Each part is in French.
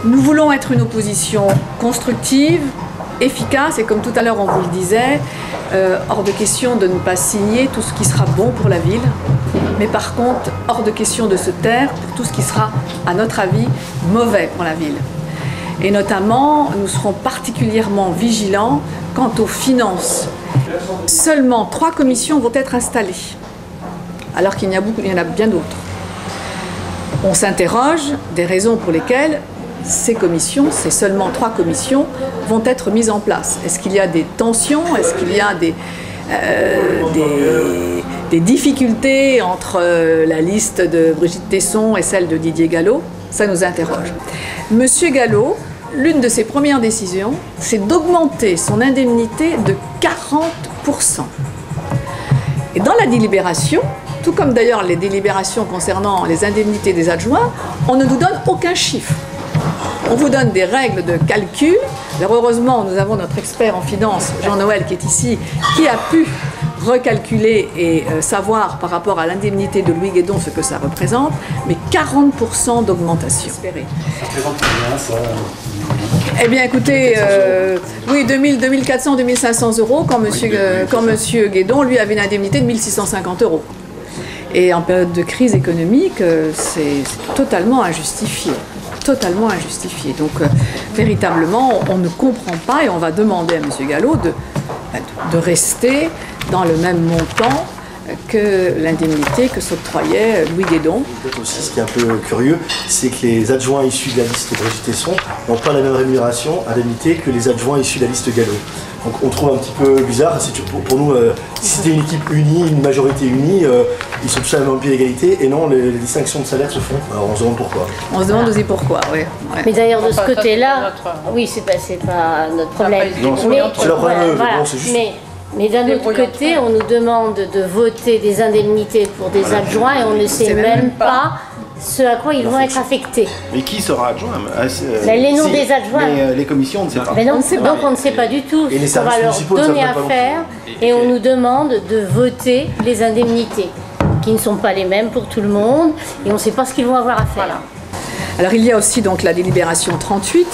Nous voulons être une opposition constructive, efficace, et comme tout à l'heure on vous le disait, hors de question de ne pas signer tout ce qui sera bon pour la ville, mais par contre, hors de question de se taire pour tout ce qui sera, à notre avis, mauvais pour la ville. Et notamment, nous serons particulièrement vigilants quant aux finances. Seulement 3 commissions vont être installées, alors qu'il y en a bien d'autres. On s'interroge des raisons pour lesquelles ces commissions, ces seulement 3 commissions, vont être mises en place. Est-ce qu'il y a des tensions? Est-ce qu'il y a des difficultés entre la liste de Brigitte Tesson et celle de Didier Gallo? Ça nous interroge. Monsieur Gallo, l'une de ses premières décisions, c'est d'augmenter son indemnité de 40%. Et dans la délibération, tout comme d'ailleurs les délibérations concernant les indemnités des adjoints, on ne nous donne aucun chiffre. On vous donne des règles de calcul. Alors heureusement, nous avons notre expert en finance, Jean-Noël, qui est ici, qui a pu recalculer et savoir par rapport à l'indemnité de Louis Guédon ce que ça représente, mais 40% d'augmentation. Ça représente combien, ça? Eh bien écoutez, oui, 2400, 2500 euros quand monsieur Guédon, lui, avait une indemnité de 1650 euros. Et en période de crise économique, c'est totalement injustifié. Totalement injustifié. Donc véritablement, on ne comprend pas et on va demander à M. Gallo de rester dans le même montant que l'indemnité que s'octroyait Louis Guédon. Peut-être aussi, ce qui est un peu curieux, c'est que les adjoints issus de la liste Brigitte Tesson n'ont pas la même rémunération, indemnité, que les adjoints issus de la liste Gallo. Donc on trouve un petit peu bizarre, pour nous, si c'était une équipe unie, une majorité unie, ils sont tous à la même pied d'égalité, et non, les distinctions de salaire se font. Alors on se demande pourquoi. On se demande aussi pourquoi, oui. Ouais. Mais d'ailleurs, de ce côté-là, oui, c'est pas notre problème. C'est leur problème, c'est juste... Mais d'un autre côté, on nous demande de voter des indemnités pour des adjoints et on ne sait même pas ce à quoi ils vont être affectés. Mais qui sera adjoint? Les noms des adjoints. Mais les commissions, on ne sait pas. Mais non, donc on ne sait pas du tout ce qu'on va leur donner à faire et on nous demande de voter les indemnités qui ne sont pas les mêmes pour tout le monde et on ne sait pas ce qu'ils vont avoir à faire. Voilà. Alors il y a aussi donc la délibération 38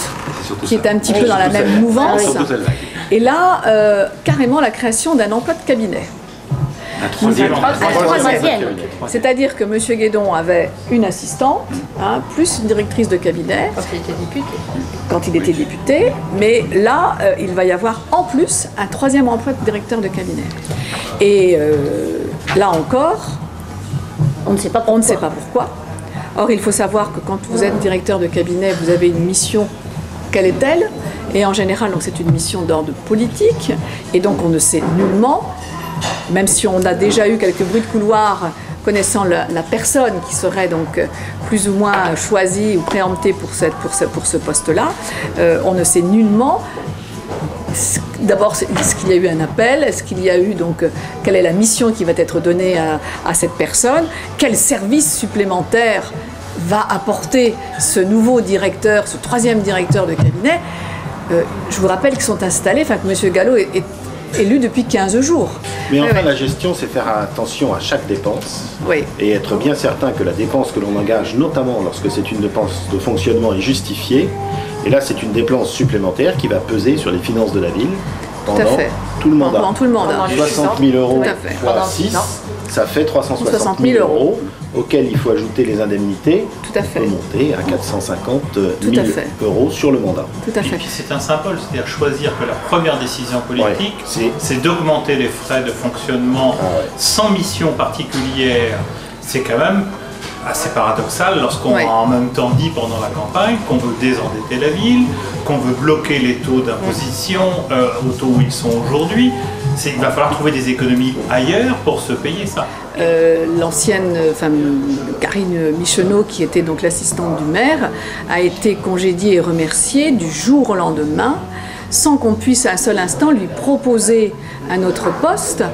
qui est un petit peu dans la même mouvance. Et là, carrément la création d'un emploi de cabinet. Un troisième. C'est-à-dire que M. Guédon avait une assistante, plus une directrice de cabinet. Quand il était député. Mais là, il va y avoir en plus un 3e emploi de directeur de cabinet. Et là encore, on ne sait pas pourquoi. Or, il faut savoir que quand vous êtes directeur de cabinet, vous avez une mission. Quelle est-elle? Et en général, c'est une mission d'ordre politique. Et donc, on ne sait nullement, même si on a déjà eu quelques bruits de couloir connaissant la personne qui serait donc plus ou moins choisie ou préemptée pour ce poste-là, on ne sait nullement. D'abord, est-ce qu'il y a eu un appel? Est-ce qu'il y a eu donc quelle est la mission qui va être donnée à cette personne? Quel service supplémentaire va apporter ce nouveau directeur, ce 3e directeur de cabinet? Je vous rappelle qu'ils sont installés, que M. Gallo est élu depuis 15 jours. Mais enfin, la gestion, c'est faire attention à chaque dépense et être bien certain que la dépense que l'on engage, notamment lorsque c'est une dépense de fonctionnement, est justifiée. Et là, c'est une dépense supplémentaire qui va peser sur les finances de la ville pendant tout le mandat. Pendant tout le mandat. 60 000 euros fois 6, ça fait 360 000 euros, auxquels il faut ajouter les indemnités pour monter à 450 000 euros sur le mandat. Tout à fait. Et puis c'est un symbole, c'est-à-dire choisir que la première décision politique, c'est d'augmenter les frais de fonctionnement sans mission particulière. C'est quand même assez paradoxal lorsqu'on a en même temps dit pendant la campagne qu'on veut désendetter la ville, qu'on veut bloquer les taux d'imposition au taux où ils sont aujourd'hui. Il va falloir trouver des économies ailleurs pour se payer ça. L'ancienne Karine Michonneau, qui était donc l'assistante du maire, a été congédiée et remerciée du jour au lendemain, sans qu'on puisse à un seul instant lui proposer un autre poste,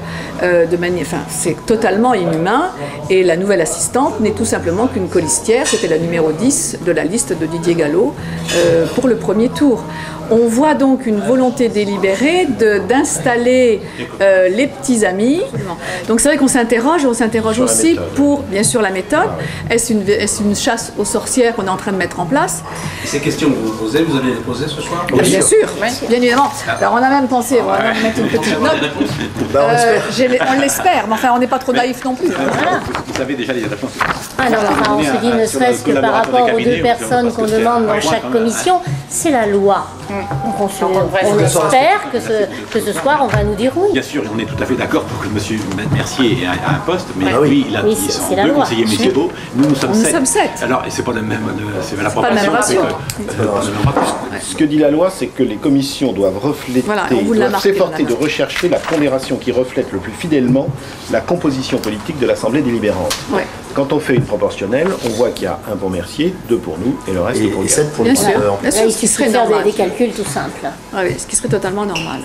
c'est totalement inhumain, et la nouvelle assistante n'est tout simplement qu'une colistière, c'était la numéro 10 de la liste de Didier Gallo pour le premier tour. On voit donc une volonté délibérée d'installer les petits amis. Donc c'est vrai qu'on s'interroge aussi pour, bien sûr, la méthode. Est-ce une chasse aux sorcières qu'on est en train de mettre en place? Et ces questions que vous posez, vous allez les poser ce soir? Bien sûr, bien évidemment. Alors on a même pensé, on va même mettre une petite note. On l'espère, mais enfin on n'est pas trop naïf non plus. Voilà. Vous savez déjà les réponses. Alors on se dit, ne serait-ce que par rapport aux 2 personnes qu'on demande dans chaque commission, c'est la loi. Donc on espère que ce soir on va nous dire oui. Bien sûr, on est tout à fait d'accord pour que M. Mercier ait un poste, mais lui, il a 2 conseillers municipaux. Nous sommes 7. Alors, c'est pas la même, c'est la proportion. Ce que dit la loi, c'est que les commissions doivent refléter, doivent s'efforcer de rechercher la pondération qui reflète le plus fidèlement la composition politique de l'Assemblée délibérante. Quand on fait une proportionnelle, on voit qu'il y a 1 pour Mercier, 2 pour nous et le reste pour 7 pour nous. Bien sûr, il suffit de faire des calculs tout simples. Oui, ce qui serait totalement normal.